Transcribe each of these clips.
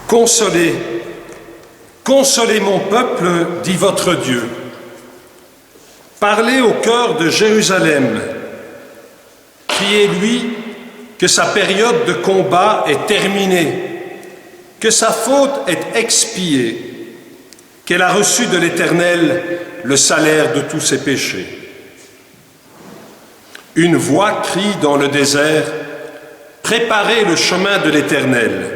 Consolez, consolez mon peuple, dit votre Dieu. Parlez au cœur de Jérusalem. Criez-lui que sa période de combat est terminée, que sa faute est expiée, qu'elle a reçu de l'Éternel le salaire de tous ses péchés. Une voix crie dans le désert, « Préparez le chemin de l'Éternel.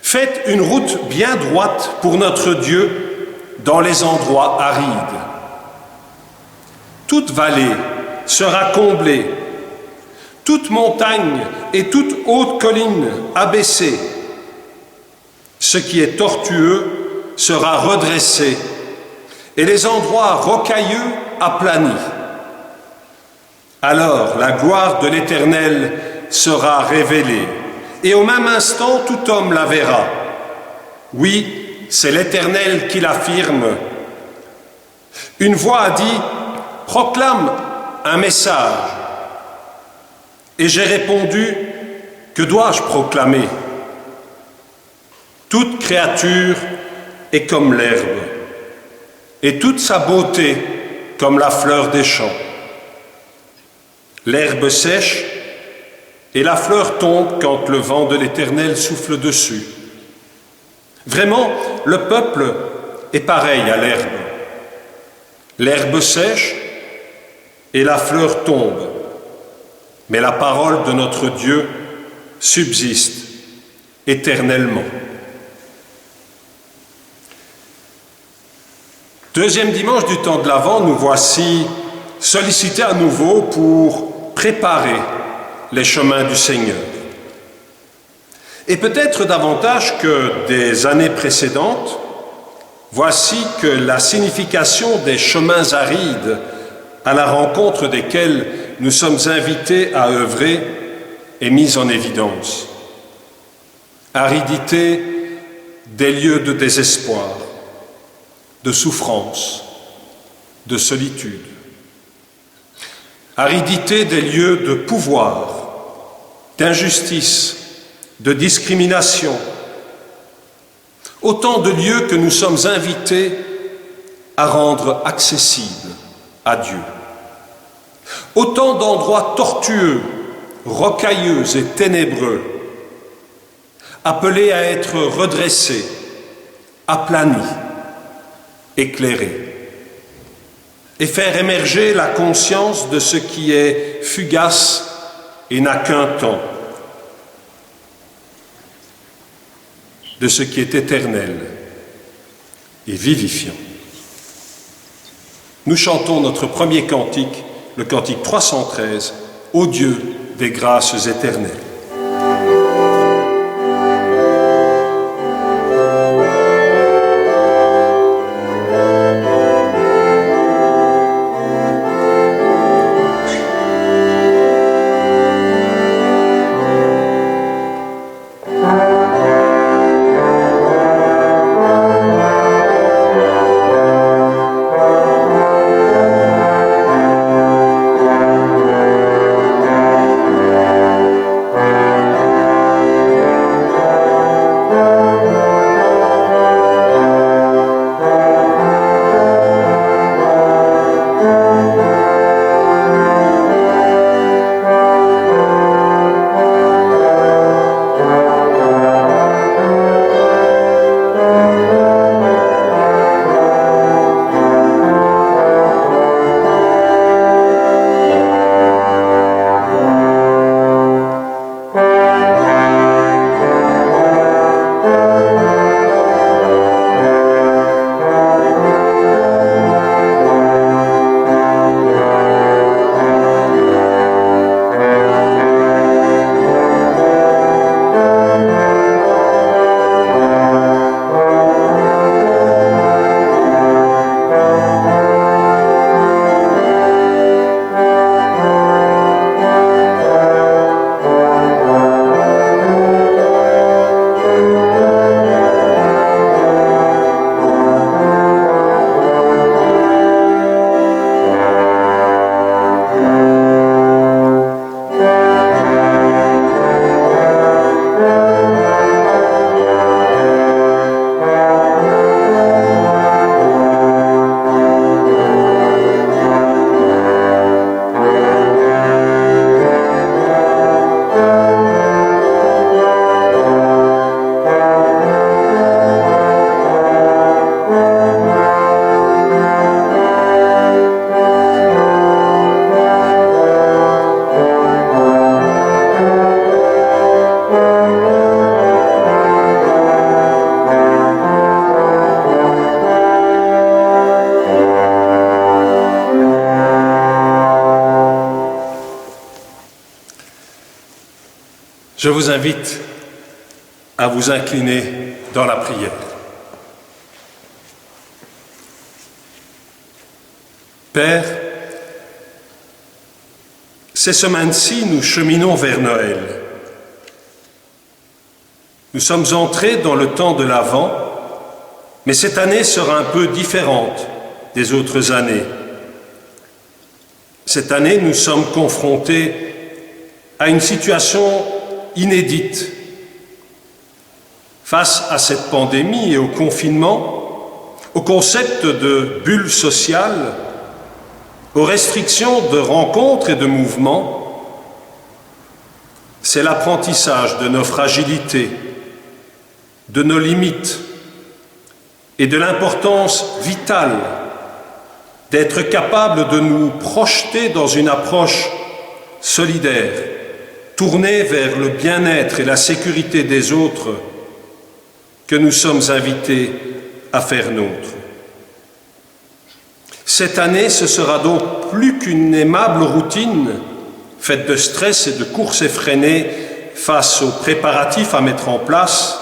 Faites une route bien droite pour notre Dieu dans les endroits arides. Toute vallée sera comblée, toute montagne et toute haute colline abaissée. Ce qui est tortueux sera redressé et les endroits rocailleux aplanis. Alors la gloire de l'Éternel sera révélée, et au même instant tout homme la verra. Oui, c'est l'Éternel qui l'affirme. Une voix a dit, « Proclame un message. » Et j'ai répondu, « Que dois-je proclamer ? Toute créature est comme l'herbe, et toute sa beauté comme la fleur des champs. L'herbe sèche et la fleur tombe quand le vent de l'Éternel souffle dessus. Vraiment, le peuple est pareil à l'herbe. L'herbe sèche et la fleur tombe, mais la parole de notre Dieu subsiste éternellement. Deuxième dimanche du temps de l'Avent, nous voici sollicités à nouveau pour préparer les chemins du Seigneur. Et peut-être davantage que des années précédentes, voici que la signification des chemins arides à la rencontre desquels nous sommes invités à œuvrer est mise en évidence. Aridité des lieux de désespoir, de souffrance, de solitude. Aridité des lieux de pouvoir, d'injustice, de discrimination. Autant de lieux que nous sommes invités à rendre accessibles à Dieu. Autant d'endroits tortueux, rocailleux et ténébreux, appelés à être redressés, aplanis, éclairés, et faire émerger la conscience de ce qui est fugace et n'a qu'un temps, de ce qui est éternel et vivifiant. Nous chantons notre premier cantique, le cantique 313, « Ô Dieu des grâces éternelles ». Je vous invite à vous incliner dans la prière. Père, ces semaines-ci, nous cheminons vers Noël. Nous sommes entrés dans le temps de l'Avent, mais cette année sera un peu différente des autres années. Cette année, nous sommes confrontés à une situation inédite. Face à cette pandémie et au confinement, au concept de bulle sociale, aux restrictions de rencontres et de mouvements, c'est l'apprentissage de nos fragilités, de nos limites et de l'importance vitale d'être capable de nous projeter dans une approche solidaire, tournée vers le bien-être et la sécurité des autres, que nous sommes invités à faire nôtre. Cette année, ce sera donc plus qu'une aimable routine faite de stress et de courses effrénées face aux préparatifs à mettre en place,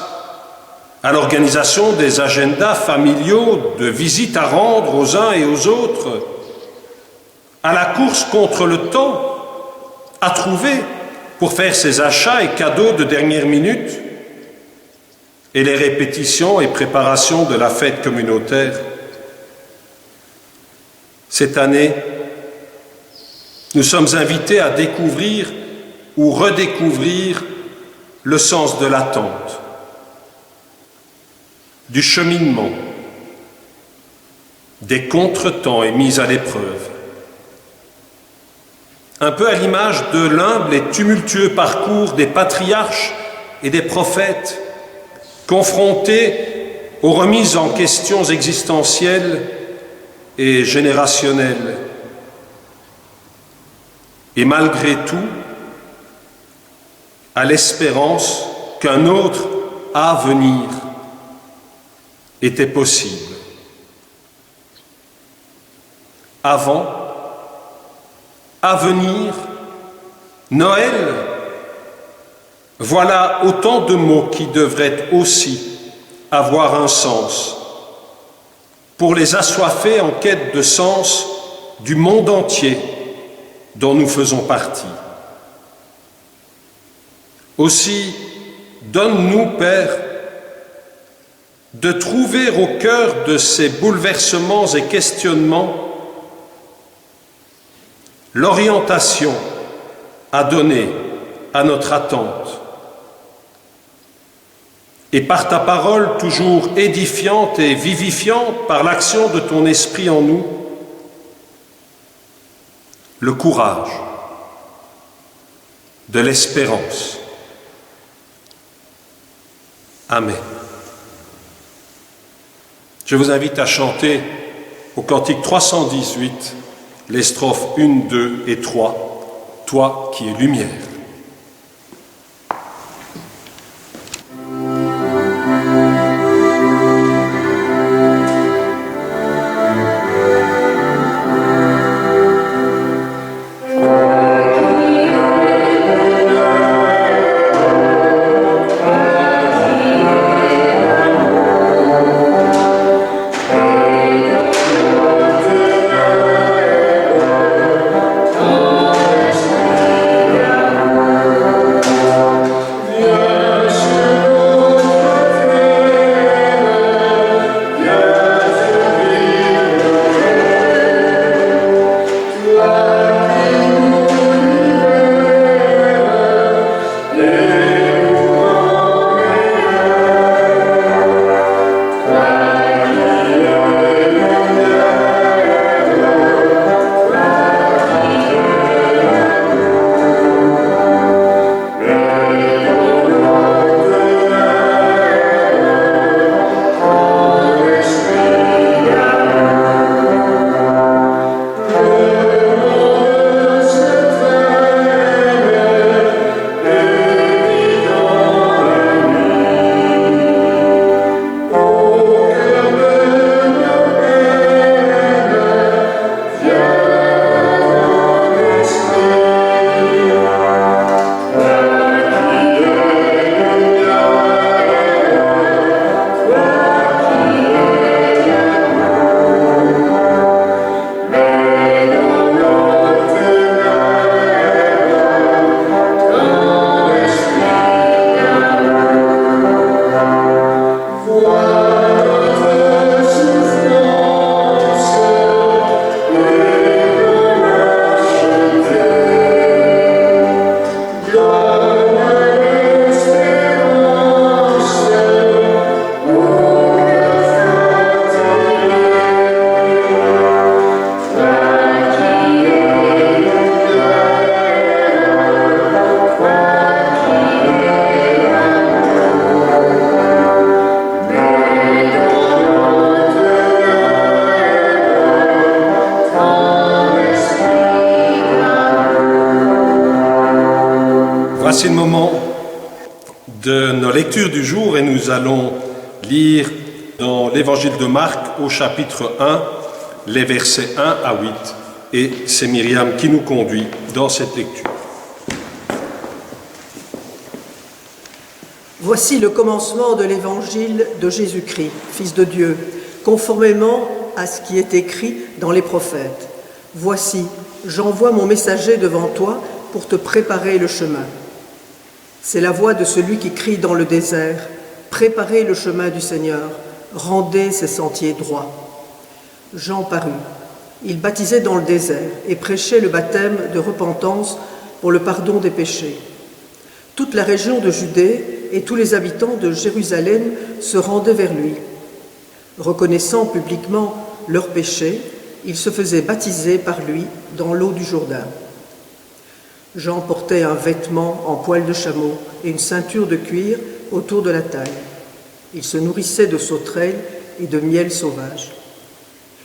à l'organisation des agendas familiaux, de visites à rendre aux uns et aux autres, à la course contre le temps à trouver pour faire ses achats et cadeaux de dernière minute, et les répétitions et préparations de la fête communautaire. Cette année, nous sommes invités à découvrir ou redécouvrir le sens de l'attente, du cheminement, des contretemps et mises à l'épreuve. Un peu à l'image de l'humble et tumultueux parcours des patriarches et des prophètes, confrontés aux remises en questions existentielles et générationnelles. Et malgré tout, à l'espérance qu'un autre avenir était possible. Avant, avenir, Noël, voilà autant de mots qui devraient aussi avoir un sens pour les assoiffés en quête de sens du monde entier dont nous faisons partie. Aussi, donne-nous, Père, de trouver au cœur de ces bouleversements et questionnements l'orientation à donner à notre attente. Et par ta parole toujours édifiante et vivifiante, par l'action de ton esprit en nous, le courage, de l'espérance. Amen. Je vous invite à chanter au cantique 318 les strophes 1, 2 et 3, « Toi qui es lumière ». Oh, Voici le moment de nos lectures du jour et nous allons lire dans l'évangile de Marc au chapitre 1, les versets 1 à 8. Et c'est Myriam qui nous conduit dans cette lecture. Voici le commencement de l'évangile de Jésus-Christ, Fils de Dieu, conformément à ce qui est écrit dans les prophètes. Voici, j'envoie mon messager devant toi pour te préparer le chemin. C'est la voix de celui qui crie dans le désert, « Préparez le chemin du Seigneur, rendez ses sentiers droits. » Jean parut. Il baptisait dans le désert et prêchait le baptême de repentance pour le pardon des péchés. Toute la région de Judée et tous les habitants de Jérusalem se rendaient vers lui. Reconnaissant publiquement leurs péchés, ils se faisaient baptiser par lui dans l'eau du Jourdain. Jean portait un vêtement en poil de chameau et une ceinture de cuir autour de la taille. Il se nourrissait de sauterelles et de miel sauvage.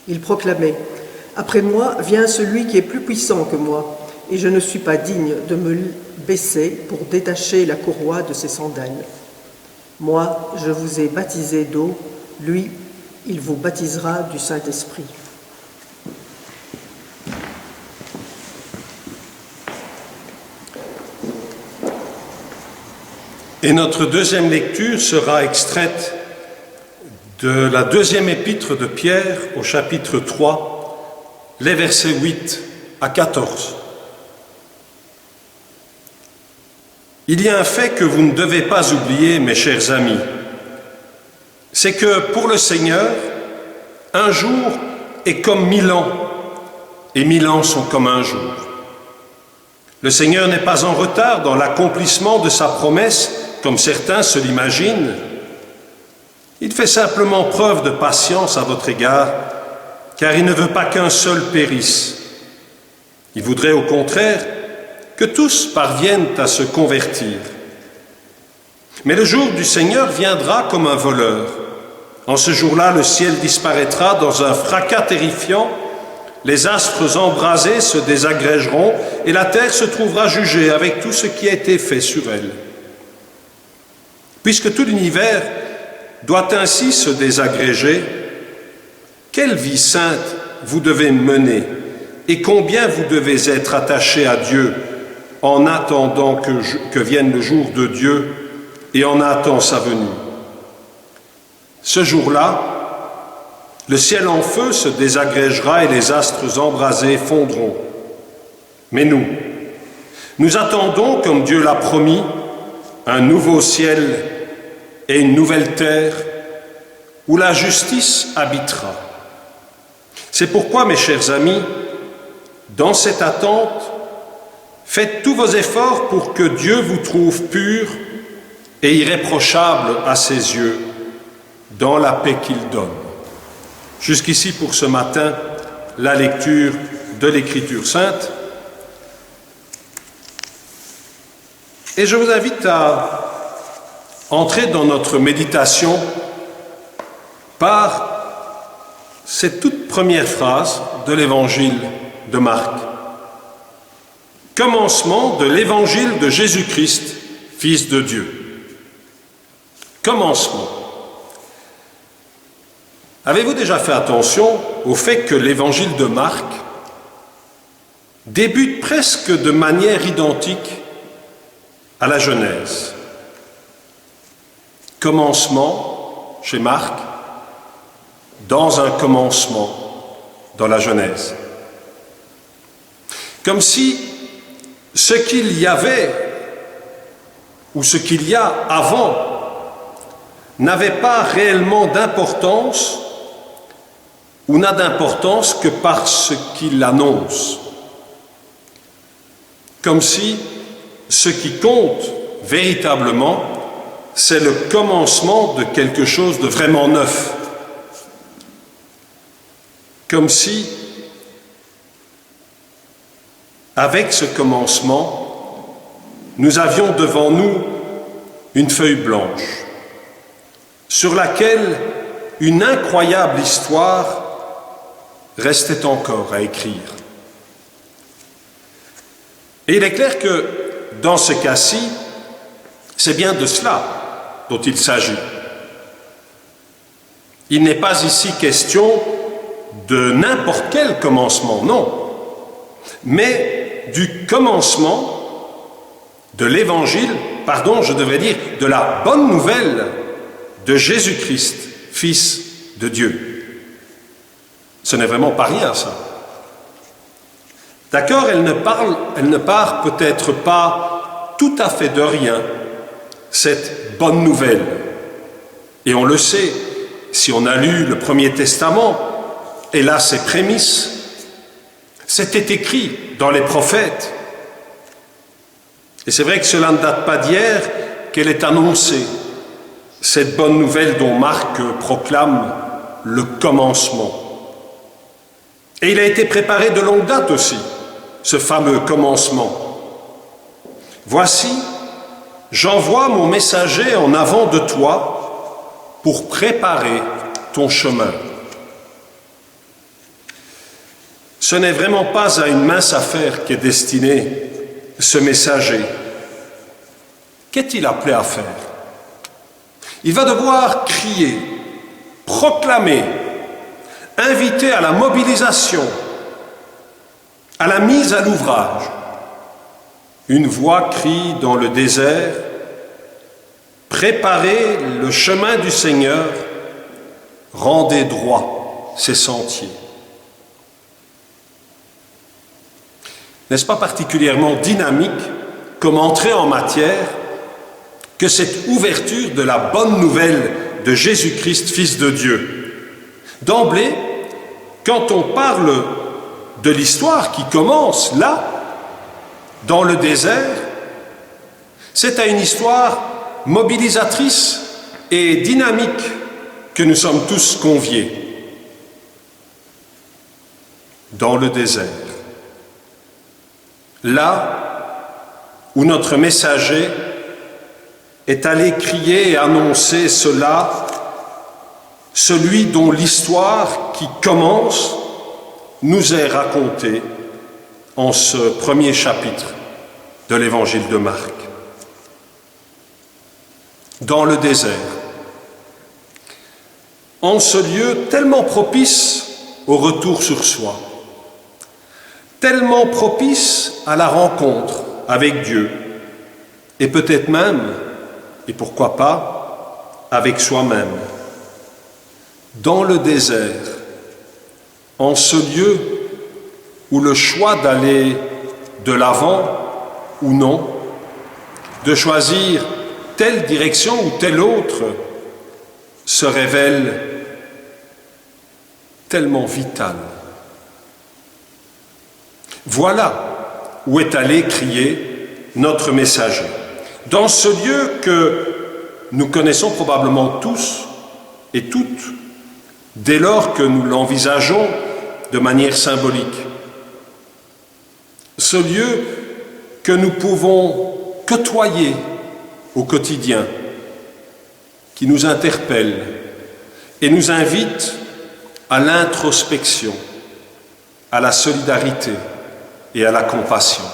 Il proclamait « Après moi vient celui qui est plus puissant que moi, et je ne suis pas digne de me baisser pour détacher la courroie de ses sandales. Moi, je vous ai baptisé d'eau, lui, il vous baptisera du Saint-Esprit. » Et notre deuxième lecture sera extraite de la deuxième épître de Pierre au chapitre 3, les versets 8 à 14. Il y a un fait que vous ne devez pas oublier, mes chers amis. C'est que pour le Seigneur, un jour est comme 1000 ans, et 1000 ans sont comme un jour. Le Seigneur n'est pas en retard dans l'accomplissement de sa promesse, comme certains se l'imaginent. Il fait simplement preuve de patience à votre égard, car il ne veut pas qu'un seul périsse. Il voudrait au contraire que tous parviennent à se convertir. Mais le jour du Seigneur viendra comme un voleur. En ce jour-là, le ciel disparaîtra dans un fracas terrifiant, les astres embrasés se désagrégeront et la terre se trouvera jugée avec tout ce qui a été fait sur elle. Puisque tout l'univers doit ainsi se désagréger, quelle vie sainte vous devez mener et combien vous devez être attachés à Dieu en attendant que vienne le jour de Dieu et en attendant sa venue. Ce jour-là, le ciel en feu se désagrégera et les astres embrasés fondront. Mais nous attendons, comme Dieu l'a promis, un nouveau ciel et une nouvelle terre où la justice habitera. C'est pourquoi, mes chers amis, dans cette attente, faites tous vos efforts pour que Dieu vous trouve pur et irréprochable à ses yeux, dans la paix qu'il donne. Jusqu'ici pour ce matin, la lecture de l'Écriture sainte. Et je vous invite à entrer dans notre méditation par cette toute première phrase de l'Évangile de Marc. Commencement de l'Évangile de Jésus-Christ, Fils de Dieu. Commencement. Avez-vous déjà fait attention au fait que l'Évangile de Marc débute presque de manière identique à la Genèse? Commencement chez Marc, dans un commencement dans la Genèse. Comme si ce qu'il y avait ou ce qu'il y a avant n'avait pas réellement d'importance ou n'a d'importance que par ce qu'il annonce. Comme si ce qui compte véritablement, c'est le commencement de quelque chose de vraiment neuf. Comme si, avec ce commencement, nous avions devant nous une feuille blanche, sur laquelle une incroyable histoire restait encore à écrire. Et il est clair que, dans ce cas-ci, C'est bien de cela dont il s'agit. Il n'est pas ici question de n'importe quel commencement, non, mais du commencement de l'évangile, je devrais dire, de la bonne nouvelle de Jésus-Christ, Fils de Dieu. Ce n'est vraiment pas rien, ça. D'accord, elle ne part peut-être pas tout à fait de rien, cette bonne nouvelle. Et on le sait, si on a lu le Premier Testament, et là ses prémices, c'était écrit dans les prophètes. Et c'est vrai que cela ne date pas d'hier qu'elle est annoncée, cette bonne nouvelle dont Marc proclame le commencement. Et il a été préparé de longue date aussi, ce fameux commencement. Voici, j'envoie mon messager en avant de toi pour préparer ton chemin. Ce n'est vraiment pas à une mince affaire qu'est destiné ce messager. Qu'est-il appelé à faire? Il va devoir crier, proclamer, inviter à la mobilisation, à la mise à l'ouvrage. Une voix crie dans le désert, préparez le chemin du Seigneur, rendez droit ses sentiers. N'est-ce pas particulièrement dynamique comme entrée en matière que cette ouverture de la bonne nouvelle de Jésus-Christ, Fils de Dieu? D'emblée, quand on parle de l'histoire qui commence là, dans le désert, c'est à une histoire mobilisatrice et dynamique que nous sommes tous conviés. Dans le désert. Là où notre messager est allé crier et annoncer cela, celui dont l'histoire qui commence nous est racontée en ce premier chapitre de l'évangile de Marc. Dans le désert, en ce lieu tellement propice au retour sur soi, tellement propice à la rencontre avec Dieu, et peut-être même, et pourquoi pas, avec soi-même. Dans le désert, en ce lieu où le choix d'aller de l'avant ou non, de choisir telle direction ou telle autre, se révèle tellement vital. Voilà où est allé crier notre messager. Dans ce lieu que nous connaissons probablement tous et toutes, dès lors que nous l'envisageons de manière symbolique. Ce lieu que nous pouvons côtoyer au quotidien, qui nous interpelle et nous invite à l'introspection, à la solidarité et à la compassion.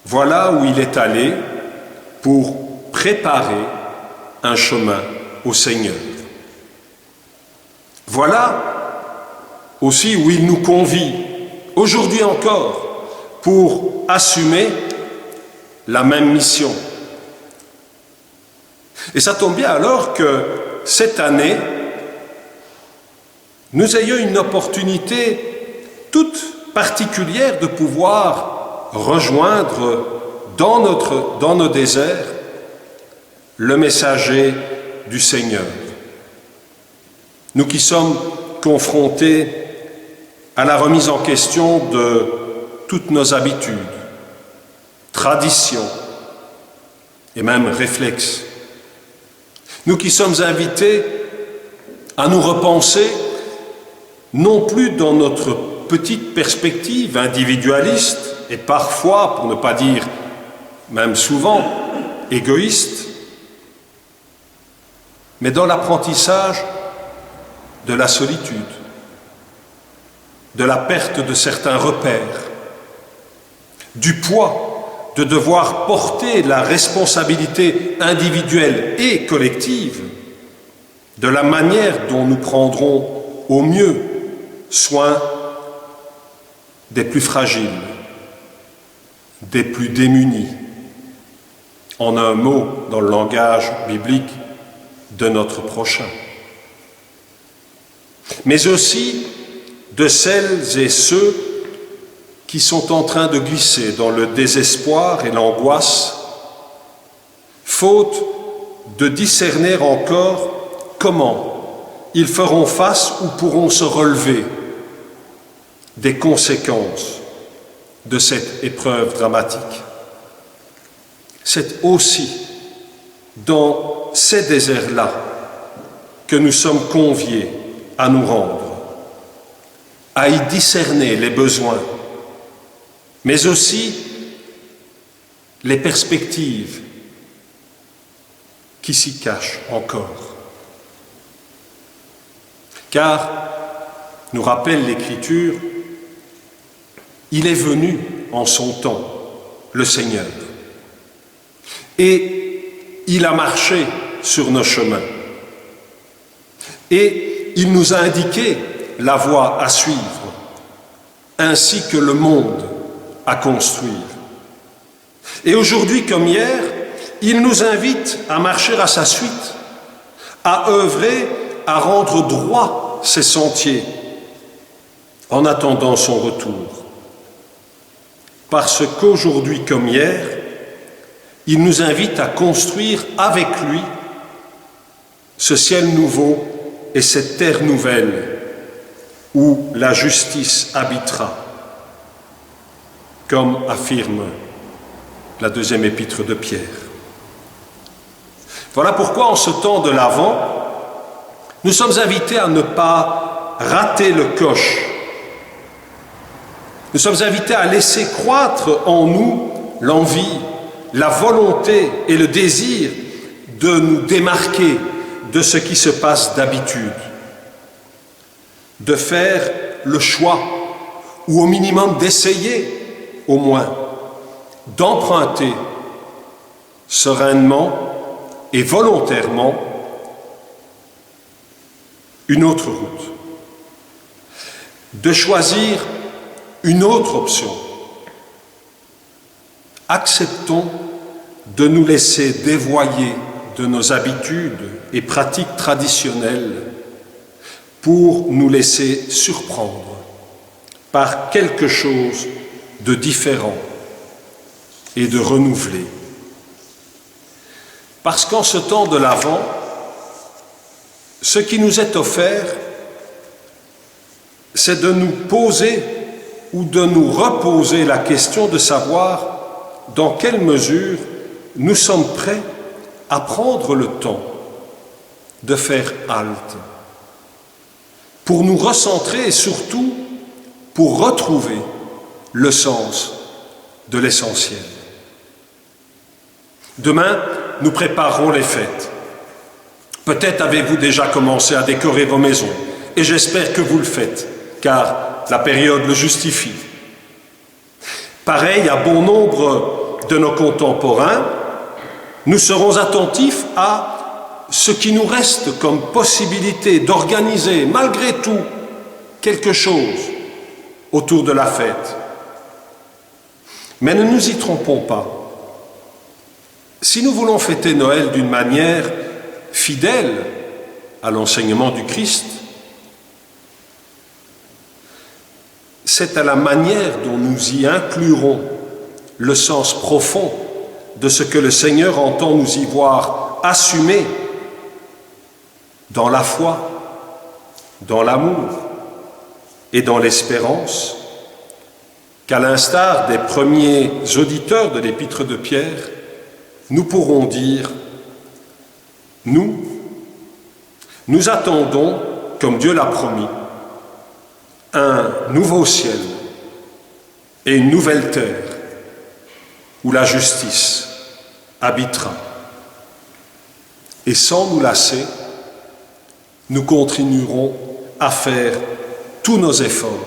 Voilà où il est allé pour préparer un chemin au Seigneur. Voilà aussi où il nous convie, aujourd'hui encore, pour assumer la même mission. Et ça tombe bien alors que cette année, nous ayons une opportunité toute particulière de pouvoir rejoindre dans nos déserts le messager du Seigneur. Nous qui sommes confrontés à la remise en question de toutes nos habitudes, traditions et même réflexes. Nous qui sommes invités à nous repenser, non plus dans notre petite perspective individualiste et parfois, pour ne pas dire même souvent, égoïste, mais dans l'apprentissage de la solitude, de la perte de certains repères, du poids de devoir porter la responsabilité individuelle et collective de la manière dont nous prendrons au mieux soin des plus fragiles, des plus démunis, en un mot dans le langage biblique, de notre prochain, mais aussi de celles et ceux qui sont en train de glisser dans le désespoir et l'angoisse, faute de discerner encore comment ils feront face ou pourront se relever des conséquences de cette épreuve dramatique. C'est aussi dans ces déserts-là que nous sommes conviés à nous rendre, à y discerner les besoins, mais aussi les perspectives qui s'y cachent encore. Car, nous rappelle l'Écriture, il est venu en son temps, le Seigneur, et il a marché sur nos chemins, et il nous a indiqué la voie à suivre, ainsi que le monde à construire. Et aujourd'hui comme hier, il nous invite à marcher à sa suite, à œuvrer, à rendre droit ses sentiers, en attendant son retour. Parce qu'aujourd'hui comme hier, il nous invite à construire avec lui ce ciel nouveau et cette terre nouvelle où la justice habitera, comme affirme la deuxième épître de Pierre. Voilà pourquoi en ce temps de l'Avent, nous sommes invités à ne pas rater le coche. Nous sommes invités à laisser croître en nous l'envie, la volonté et le désir de nous démarquer de ce qui se passe d'habitude, de faire le choix, ou au minimum d'essayer, au moins, d'emprunter sereinement et volontairement une autre route, de choisir une autre option. Acceptons de nous laisser dévoyer de nos habitudes et pratiques traditionnelles pour nous laisser surprendre par quelque chose de différent et de renouvelé. Parce qu'en ce temps de l'Avent, ce qui nous est offert, c'est de nous poser ou de nous reposer la question de savoir dans quelle mesure nous sommes prêts à prendre le temps de faire halte, pour nous recentrer et surtout pour retrouver le sens de l'essentiel. Demain, nous préparerons les fêtes. Peut-être avez-vous déjà commencé à décorer vos maisons, et j'espère que vous le faites, car la période le justifie. Pareil à bon nombre de nos contemporains, nous serons attentifs à ce qui nous reste comme possibilité d'organiser, malgré tout, quelque chose autour de la fête. Mais ne nous y trompons pas. Si nous voulons fêter Noël d'une manière fidèle à l'enseignement du Christ, c'est à la manière dont nous y inclurons le sens profond de ce que le Seigneur entend nous y voir assumer dans la foi, dans l'amour et dans l'espérance, qu'à l'instar des premiers auditeurs de l'épître de Pierre, nous pourrons dire, nous attendons, comme Dieu l'a promis, un nouveau ciel et une nouvelle terre où la justice habitera. Et sans nous lasser, nous continuerons à faire tous nos efforts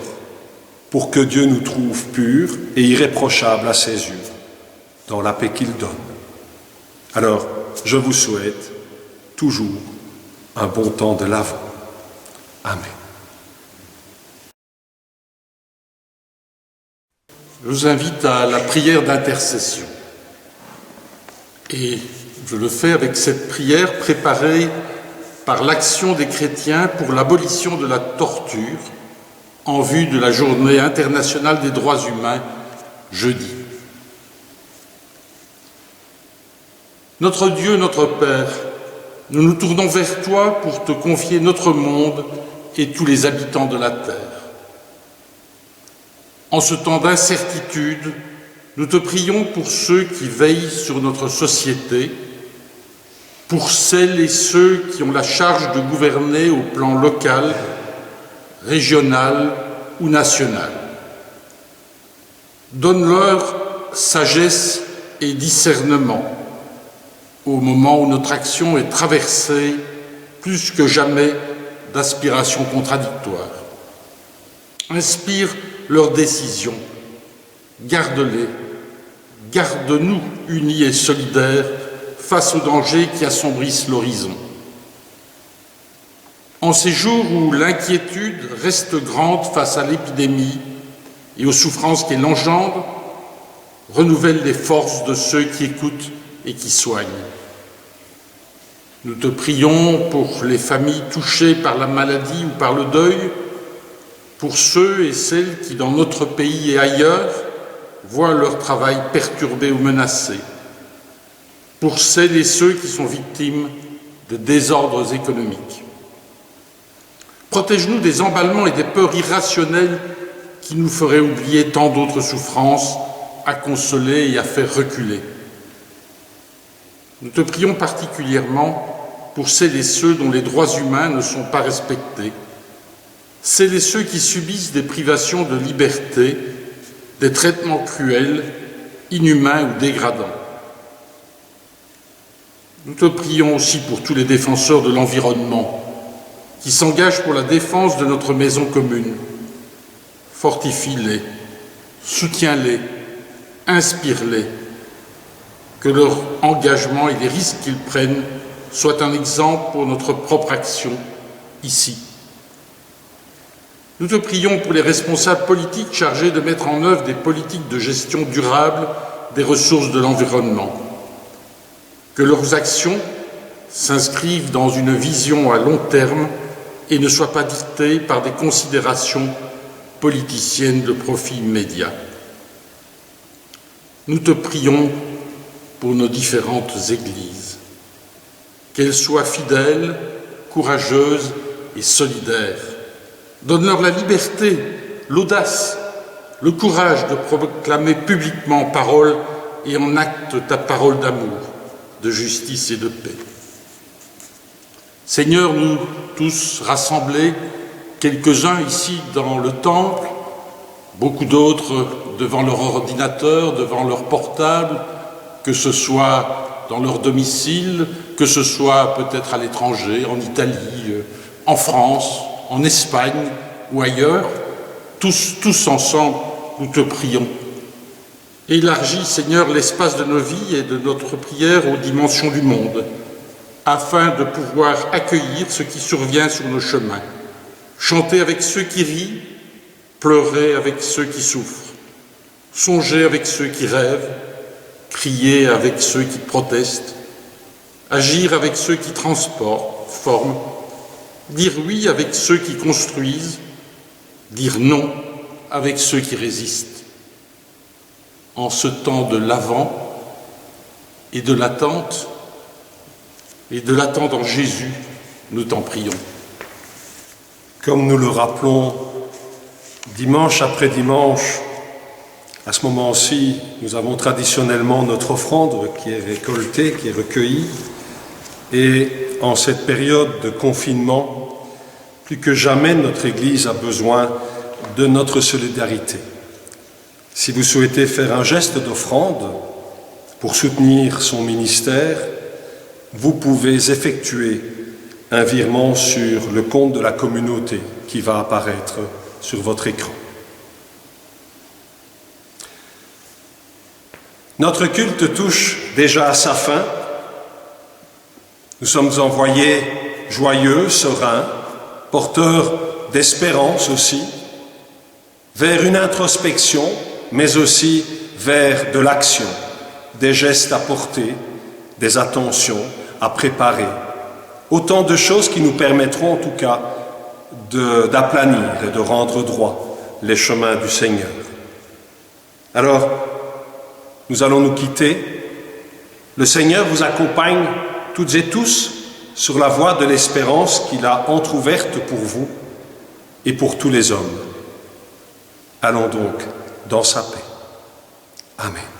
pour que Dieu nous trouve purs et irréprochables à ses yeux. dans la paix qu'il donne. Alors, je vous souhaite toujours un bon temps de l'Avent. Amen. Je vous invite à la prière d'intercession. Et je le fais avec cette prière préparée par l'Action des chrétiens pour l'abolition de la torture en vue de la Journée internationale des droits humains, jeudi. Notre Dieu, notre Père, nous nous tournons vers toi pour te confier notre monde et tous les habitants de la terre. En ce temps d'incertitude, nous te prions pour ceux qui veillent sur notre société, pour celles et ceux qui ont la charge de gouverner au plan local, régional ou national. Donne-leur sagesse et discernement au moment où notre action est traversée plus que jamais d'aspirations contradictoires. Inspire leurs décisions, garde-les, garde-nous unis et solidaires face aux dangers qui assombrissent l'horizon. En ces jours où l'inquiétude reste grande face à l'épidémie et aux souffrances qu'elle engendre, renouvelle les forces de ceux qui écoutent et qui soignent. Nous te prions pour les familles touchées par la maladie ou par le deuil, pour ceux et celles qui, dans notre pays et ailleurs, voient leur travail perturbé ou menacé, pour celles et ceux qui sont victimes de désordres économiques. Protège-nous des emballements et des peurs irrationnelles qui nous feraient oublier tant d'autres souffrances à consoler et à faire reculer. Nous te prions particulièrement pour celles et ceux dont les droits humains ne sont pas respectés, celles et ceux qui subissent des privations de liberté, des traitements cruels, inhumains ou dégradants. Nous te prions aussi pour tous les défenseurs de l'environnement qui s'engagent pour la défense de notre maison commune. Fortifie-les, soutiens-les, inspire-les, que leur engagement et les risques qu'ils prennent soient un exemple pour notre propre action ici. Nous te prions pour les responsables politiques chargés de mettre en œuvre des politiques de gestion durable des ressources de l'environnement. Que leurs actions s'inscrivent dans une vision à long terme et ne soient pas dictées par des considérations politiciennes de profit immédiat. Nous te prions pour nos différentes églises, qu'elles soient fidèles, courageuses et solidaires. Donne-leur la liberté, l'audace, le courage de proclamer publiquement en parole et en acte ta parole d'amour, de justice et de paix. Seigneur, nous tous rassemblés, quelques-uns ici dans le temple, beaucoup d'autres devant leur ordinateur, devant leur portable, que ce soit dans leur domicile, que ce soit peut-être à l'étranger, en Italie, en France, en Espagne ou ailleurs, tous ensemble, nous te prions. Élargis, Seigneur, l'espace de nos vies et de notre prière aux dimensions du monde, afin de pouvoir accueillir ce qui survient sur nos chemins, chanter avec ceux qui rient, pleurer avec ceux qui souffrent, songer avec ceux qui rêvent, crier avec ceux qui protestent, agir avec ceux qui transforment, dire oui avec ceux qui construisent, dire non avec ceux qui résistent. En ce temps de l'Avent et de l'attente en Jésus, nous t'en prions. Comme nous le rappelons dimanche après dimanche, à ce moment-ci, nous avons traditionnellement notre offrande qui est récoltée, qui est recueillie. Et en cette période de confinement, plus que jamais, notre Église a besoin de notre solidarité. Si vous souhaitez faire un geste d'offrande pour soutenir son ministère, vous pouvez effectuer un virement sur le compte de la communauté qui va apparaître sur votre écran. Notre culte touche déjà à sa fin. Nous sommes envoyés joyeux, sereins, porteurs d'espérance aussi, vers une introspection, mais aussi vers de l'action, des gestes à porter, des attentions à préparer. Autant de choses qui nous permettront en tout cas d'aplanir et de rendre droit les chemins du Seigneur. Alors, nous allons nous quitter. Le Seigneur vous accompagne toutes et tous sur la voie de l'espérance qu'il a entr'ouverte pour vous et pour tous les hommes. Allons donc dans sa paix. Amen.